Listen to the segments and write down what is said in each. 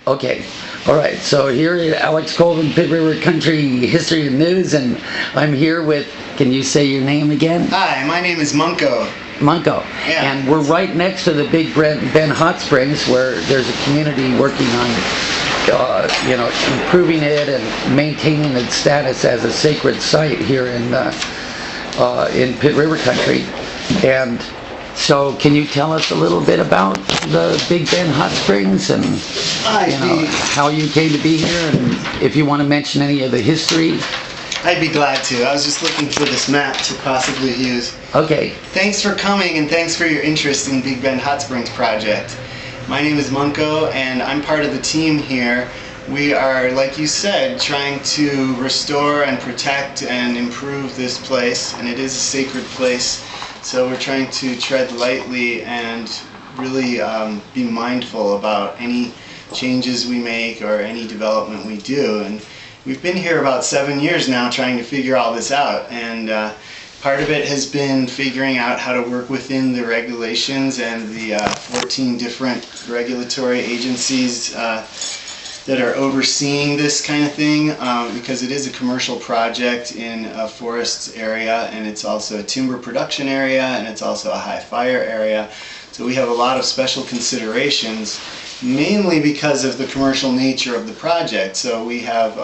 Okay, all right. So here at Alex Colvin, Pit River Country History and News, and I'm here with. Can you say your name again? Hi, my name is Munko. Munko. Yeah. And we're right next to the Big Ben Hot Springs, where there's a community working on, improving it and maintaining its status as a sacred site here in Pit River Country, and. So can you tell us a little bit about the Big Ben Hot Springs and how you came to be here, and if you want to mention any of the history? I'd be glad to. I was just looking for this map to possibly use. Okay. Thanks for coming, and thanks for your interest in Big Ben Hot Springs project. My name is Munko, and I'm part of the team here. We are, like you said, trying to restore and protect and improve this place, and it is a sacred place. So we're trying to tread lightly and really be mindful about any changes we make or any development we do. And we've been here about 7 years now trying to figure all this out. And part of it has been figuring out how to work within the regulations and the 14 different regulatory agencies that are overseeing this kind of thing, because it is a commercial project in a forest area, and it's also a timber production area, and it's also a high fire area. So we have a lot of special considerations, mainly because of the commercial nature of the project. So we have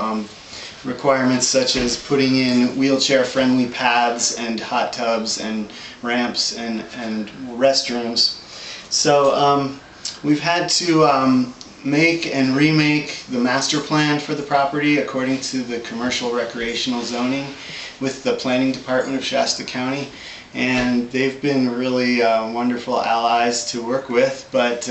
requirements such as putting in wheelchair-friendly paths and hot tubs and ramps and restrooms. So we've had to make and remake the master plan for the property according to the commercial recreational zoning with the planning department of Shasta County, and they've been really wonderful allies to work with, but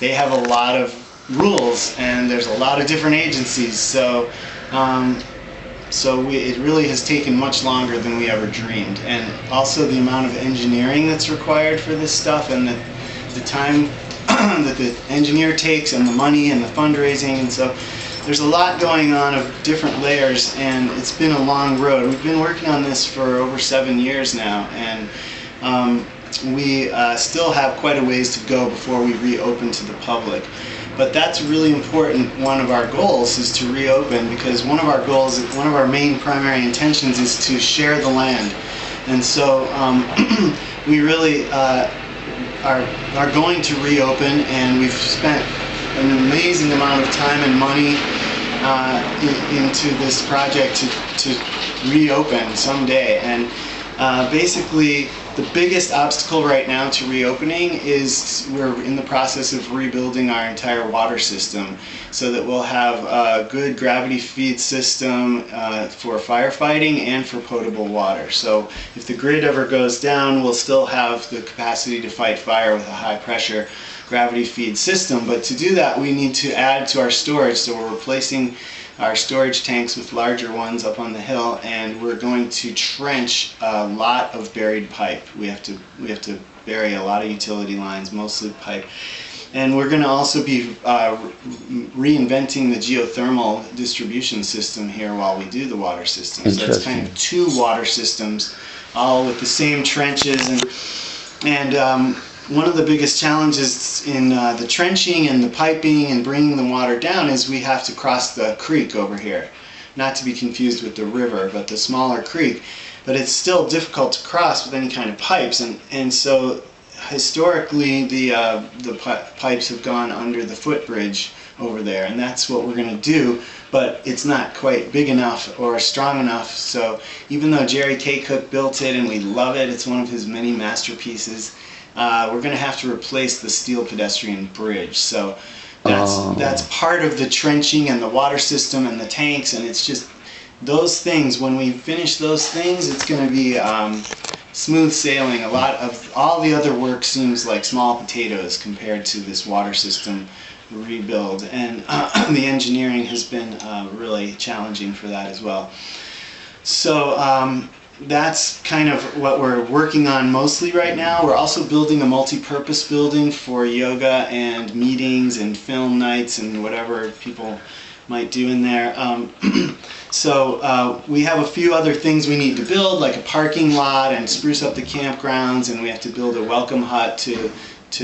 they have a lot of rules and there's a lot of different agencies, so it really has taken much longer than we ever dreamed. And also the amount of engineering that's required for this stuff, and the time that the engineer takes, and the money and the fundraising, and so there's a lot going on of different layers, and it's been a long road. We've been working on this for over 7 years now, and we still have quite a ways to go before we reopen to the public. But that's really important. One of our goals is to reopen, because one of our main primary intentions is to share the land, and so we really are going to reopen, and we've spent an amazing amount of time and money into this project to reopen someday. And basically the biggest obstacle right now to reopening is we're in the process of rebuilding our entire water system so that we'll have a good gravity feed system for firefighting and for potable water. So if the grid ever goes down, we'll still have the capacity to fight fire with a high pressure gravity feed system. But to do that, we need to add to our storage. So we're replacing our storage tanks with larger ones up on the hill, and we're going to trench a lot of buried pipe. We have to bury a lot of utility lines, mostly pipe. And we're going to also be reinventing the geothermal distribution system here while we do the water system. So it's kind of 2 water systems, all with the same trenches. And one of the biggest challenges in the trenching and the piping and bringing the water down is we have to cross the creek over here. Not to be confused with the river, but the smaller creek. But it's still difficult to cross with any kind of pipes, and so historically the pipes have gone under the footbridge over there, and that's what we're going to do, but it's not quite big enough or strong enough. So even though Jerry K. Cook built it and we love it, it's one of his many masterpieces, we're going to have to replace the steel pedestrian bridge. So that's part of the trenching and the water system and the tanks, and it's just those things. When we finish those things, it's going to be smooth sailing. A lot of all the other work seems like small potatoes compared to this water system rebuild, and the engineering has been really challenging for that as well. So that's kind of what we're working on mostly right now. We're also building a multi-purpose building for yoga and meetings and film nights and whatever people might do in there. So we have a few other things we need to build, like a parking lot and spruce up the campgrounds, and we have to build a welcome hut to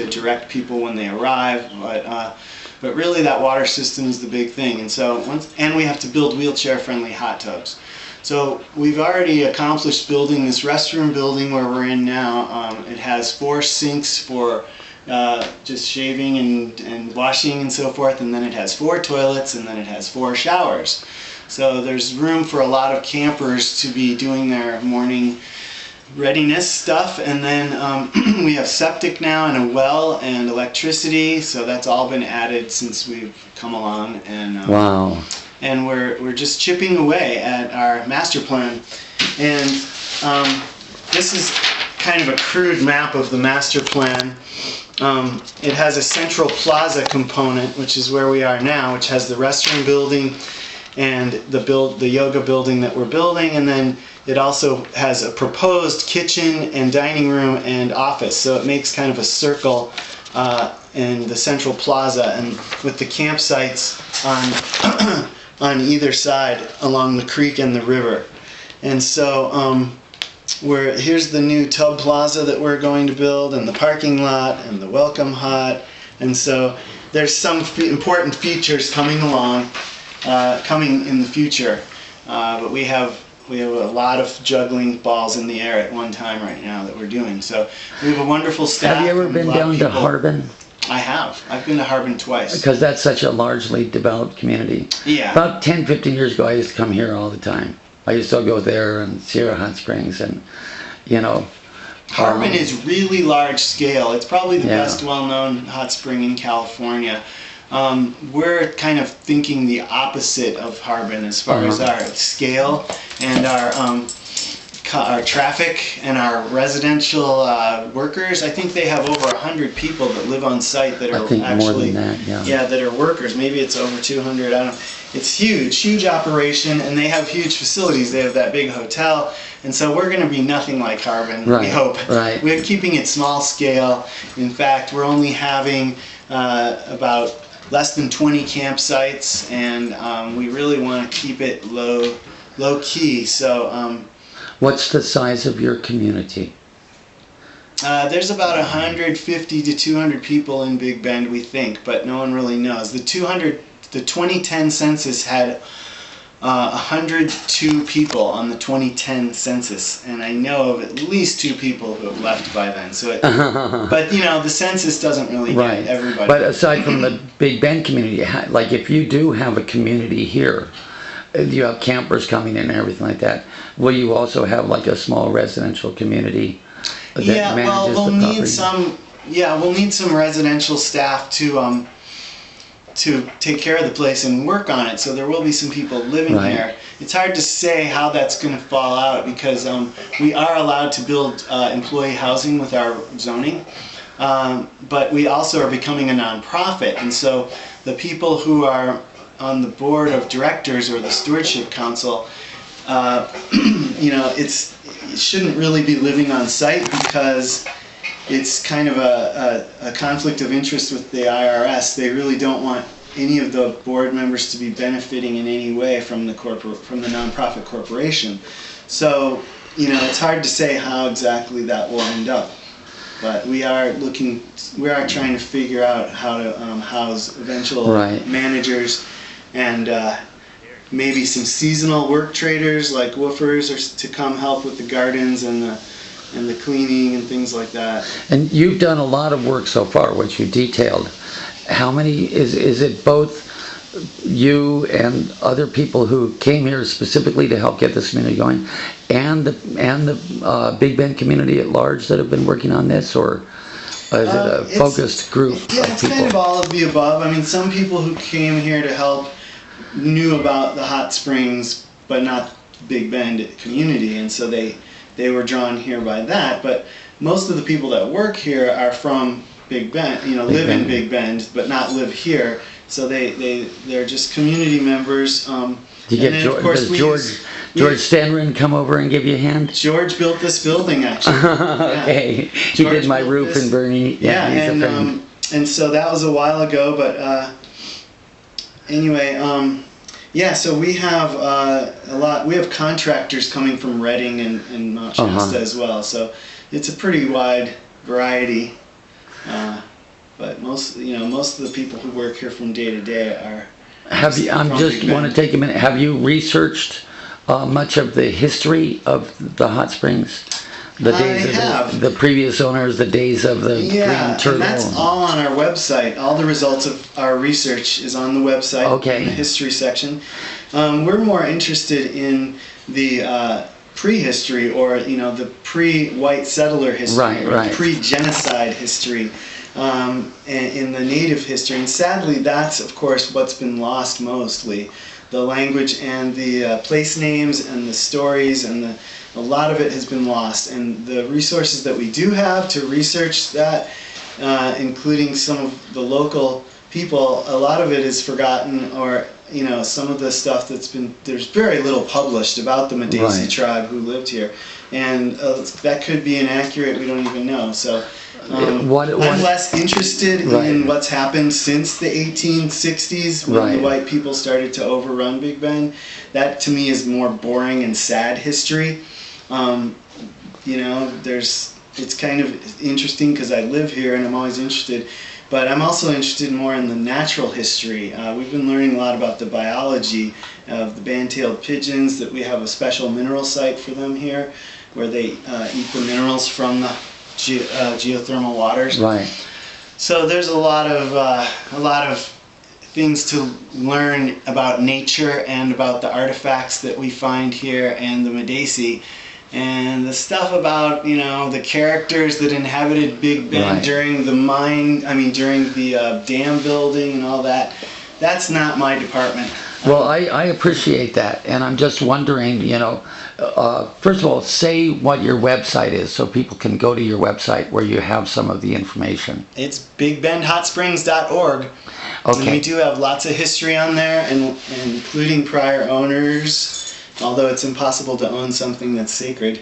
direct people when they arrive. But but really that water system is the big thing. And so and we have to build wheelchair-friendly hot tubs. So we've already accomplished building this restroom building where we're in now. It has 4 sinks for just shaving and washing and so forth, and then it has 4 toilets, and then it has 4 showers. So there's room for a lot of campers to be doing their morning readiness stuff. And then we have septic now and a well and electricity, so that's all been added since we've come along. And wow. And we're just chipping away at our master plan. And this is kind of a crude map of the master plan. It has a central plaza component, which is where we are now, which has the restroom building and the yoga building that we're building, and then it also has a proposed kitchen and dining room and office. So it makes kind of a circle in the central plaza, and with the campsites on either side along the creek and the river. And so here's the new tub plaza that we're going to build, and the parking lot and the welcome hut. And so there's some important features coming along, coming in the future. But we have a lot of juggling balls in the air at one time right now that we're doing. So we have a wonderful staff. Have you ever been down to Harbin? I have. I've been to Harbin twice. Because that's such a largely developed community. Yeah. About 10, 15 years ago, I used to come here all the time. I used to go there and Sierra Hot Springs, and, you know. Harbin is really large scale. It's probably the best well-known hot spring in California. We're kind of thinking the opposite of Harbin as far as our scale and our traffic and our residential workers. I think they have over 100 people that live on site that are actually more than that, that are workers. Maybe it's over 200. I don't know. It's huge operation, and they have huge facilities. They have that big hotel, and so we're going to be nothing like Harbin. We hope. Right. We're keeping it small scale. In fact, we're only having about less than 20 campsites, and we really want to keep it low key. So. What's the size of your community? There's about 150 to 200 people in Big Bend, we think, but no one really knows. The 2010 census had 102 people on the 2010 census, and I know of at least 2 people who have left by then. So, but you know, the census doesn't really get everybody. But aside from the Big Bend community, like if you do have a community here, you have campers coming in and everything like that, will you also have like a small residential community that manages the property? We'll need some residential staff to take care of the place and work on it. So there will be some people living there. It's hard to say how that's going to fall out because we are allowed to build employee housing with our zoning, but we also are becoming a nonprofit, and so the people who are on the board of directors or the stewardship council, you know, it shouldn't really be living on site because it's kind of a conflict of interest with the IRS. They really don't want any of the board members to be benefiting in any way from the nonprofit corporation. So, you know, it's hard to say how exactly that will end up. But we are trying to figure out how to house eventual managers and maybe some seasonal work traders like woofers to come help with the gardens and the cleaning and things like that. And you've done a lot of work so far, which you detailed. How many is it? Both you and other people who came here specifically to help get this community going, and the Big Bend community at large that have been working on this, or is it a focused group of people? It's kind of all of the above. I mean, some people who came here to help knew about the hot springs, but not Big Bend community, and so they were drawn here by that. But most of the people that work here are from Big Bend, you know, live in Big Bend, but not live here. So they're just community members. Do you get does George Stanrin come over and give you a hand? George built this building, actually. Okay, he did my roof in Bernie. Yeah, and so that was a while ago. But anyway, so we have a lot. We have contractors coming from Redding and Mount Shasta as well. So it's a pretty wide variety. But most of the people who work here from day to day are. Have you? I'm from just Big want to Bend. take a minute. Have you researched much of the history of the hot springs? The days I of have. the previous owners, the days of the Yeah, green turtle. and that's all on our website. All the results of our research is on the website Okay. in the history section. We're more interested in the prehistory, or the pre-white settler history, Right, or right. pre-genocide history, in the native history. And sadly, that's of course what's been lost mostly. The language and the place names and the stories and a lot of it has been lost. And the resources that we do have to research that, including some of the local people, a lot of it is forgotten, or some of the stuff there's very little published about the Madesi Right. tribe who lived here, and that could be inaccurate. We don't even know. So What- I'm less interested Right. in what's happened since the 1860s when Right. the white people started to overrun Big Bend. That to me is more boring and sad history. It's kind of interesting because I live here and I'm always interested, but I'm also interested more in the natural history. We've been learning a lot about the biology of the band-tailed pigeons, that we have a special mineral site for them here where they eat the minerals from the geothermal waters. Right. So there's a lot of things to learn about nature and about the artifacts that we find here and the Madesi. And the stuff about, the characters that inhabited Big Bend Right. during the dam building and all that, that's not my department. Well, I appreciate that, and I'm just wondering, first of all, say what your website is so people can go to your website where you have some of the information. It's bigbendhotsprings.org. And we Okay. do have lots of history on there, and including prior owners, although it's impossible to own something that's sacred.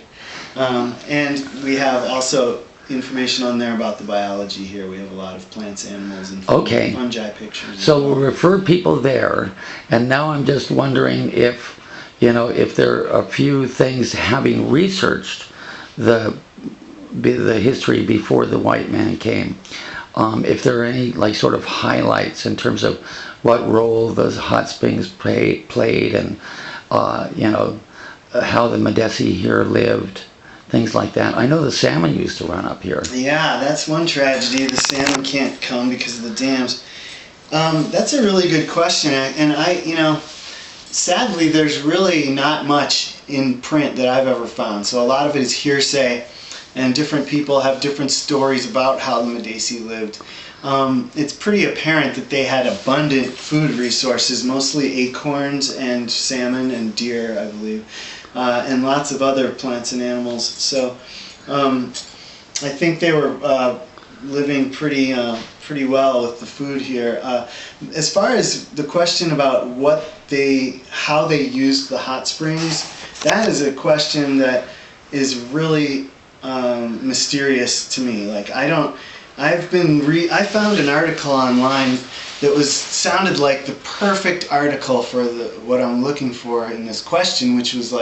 And we have also information on there about the biology here. We have a lot of plants, animals, and Okay. fungi pictures. So we'll refer people there, and now I'm just wondering if there are a few things, having researched the history before the white man came, if there are any sort of highlights in terms of what role the hot springs played, and how the Madesi here lived, things like that. I know the salmon used to run up here. Yeah, that's one tragedy. The salmon can't come because of the dams. That's a really good question, and sadly, there's really not much in print that I've ever found. So a lot of it is hearsay, and different people have different stories about how the Madesi lived. It's pretty apparent that they had abundant food resources, mostly acorns and salmon and deer, I believe, and lots of other plants and animals. So I think they were living pretty well with the food here. As far as the question about how they used the hot springs, that is a question that is really mysterious to me. I found an article online that sounded like the perfect article for what I'm looking for in this question, which was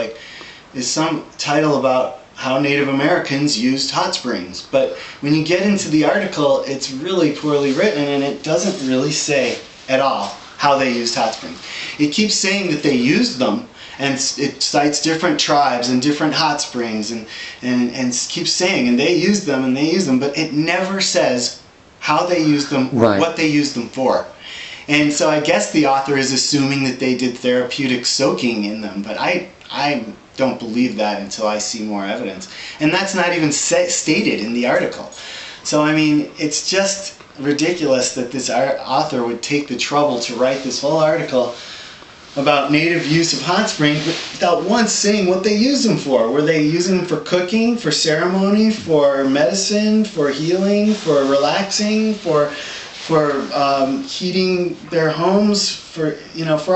is some title about how Native Americans used hot springs. But when you get into the article, it's really poorly written, and it doesn't really say at all how they used hot springs. It keeps saying that they used them, and it cites different tribes and different hot springs, and keeps saying, and they used them, but it never says how they used them or Right. what they used them for. And so I guess the author is assuming that they did therapeutic soaking in them, but I don't believe that until I see more evidence. And that's not even stated in the article. So I mean, it's just ridiculous that this author would take the trouble to write this whole article about native use of hot springs without once saying what they used them for. Were they using them for cooking, for ceremony, for medicine, for healing, for relaxing, for heating their homes? For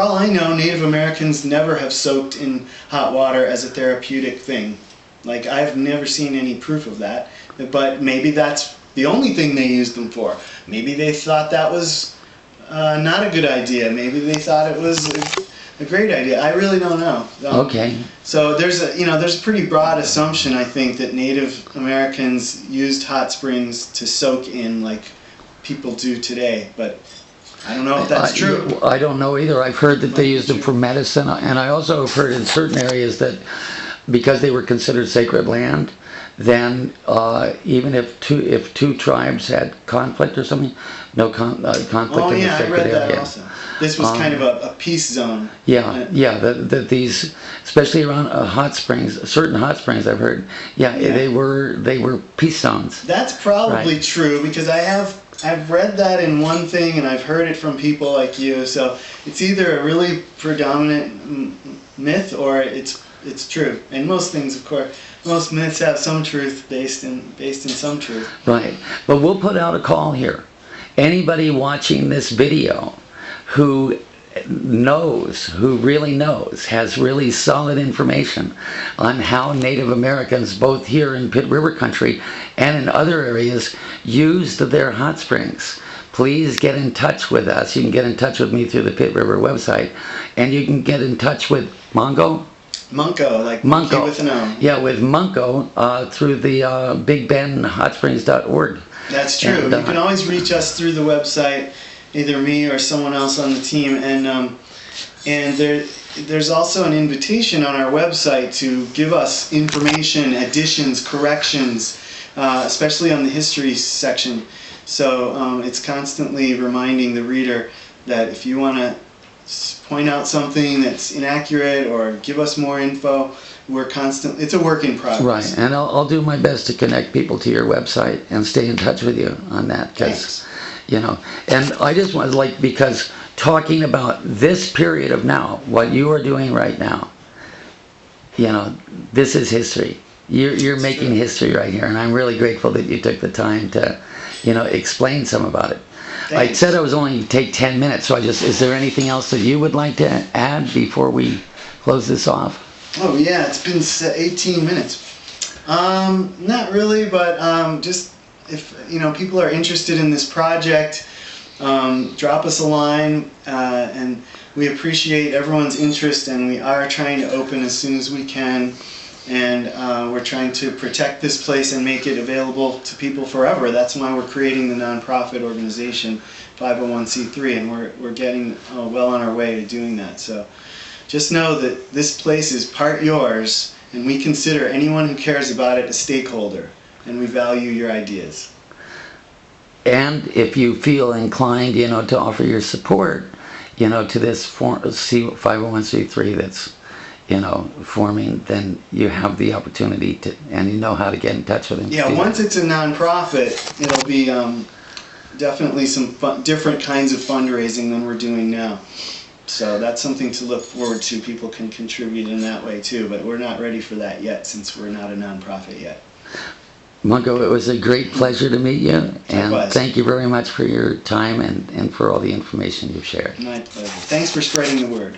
all I know, Native Americans never have soaked in hot water as a therapeutic thing. I've never seen any proof of that. But maybe that's the only thing they used them for. Maybe they thought that was not a good idea. Maybe they thought it was a great idea. I really don't know. Okay. So there's a pretty broad assumption, I think, that Native Americans used hot springs to soak in, people do today, but I don't know if that's true. I don't know either. I've heard that they used them for medicine, and I also have heard in certain areas that because they were considered sacred land, then even if two tribes had conflict or something, no conflict Oh in the yeah, I sacred read that area. also. This was kind of a peace zone. Yeah, that these, especially around hot springs, certain hot springs, I've heard. Yeah, they were peace zones. That's probably true, because I've read that in one thing, and I've heard it from people like you. So it's either a really predominant myth or it's true. And most things, of course, most myths have some truth based in some truth. Right. But we'll put out a call here. Anybody watching this video who knows, who really knows, has really solid information on how Native Americans, both here in Pitt River country and in other areas, used their hot springs, please get in touch with us. You can get in touch with me through the Pitt River website, and you can get in touch with Munko, like Munko with an O. Yeah, with Munko through the BigBendHotSprings.org. That's true. And, you can always reach us through the website, either me or someone else on the team, and there's also an invitation on our website to give us information, additions, corrections, especially on the history section. So it's constantly reminding the reader that if you want to point out something that's inaccurate or give us more info, it's a work in progress. Right, and I'll do my best to connect people to your website and stay in touch with you on that, because and I just want, because talking about this period of now, what you are doing right now, this is history. You're making history right here, and I'm really grateful that you took the time to explain some about it. Thanks. I said I was only take 10 minutes, so is there anything else that you would like to add before we close this off? Oh yeah, it's been 18 minutes. Not really, but just if people are interested in this project, drop us a line, and we appreciate everyone's interest, and we are trying to open as soon as we can, and we're trying to protect this place and make it available to people forever. That's why we're creating the nonprofit organization 501c3, and we're getting well on our way to doing that. So just know that this place is part yours, and we consider anyone who cares about it a stakeholder, and we value your ideas. And if you feel inclined, to offer your support, to this 501c3 that's, forming, then you have the opportunity to, and you know how to get in touch with them. Yeah, once it's a nonprofit, it'll be definitely some different kinds of fundraising than we're doing now. So that's something to look forward to. People can contribute in that way too, but we're not ready for that yet, since we're not a nonprofit yet. Munko, it was a great pleasure to meet you, and Likewise. Thank you very much for your time and for all the information you've shared. My pleasure. Thanks for spreading the word.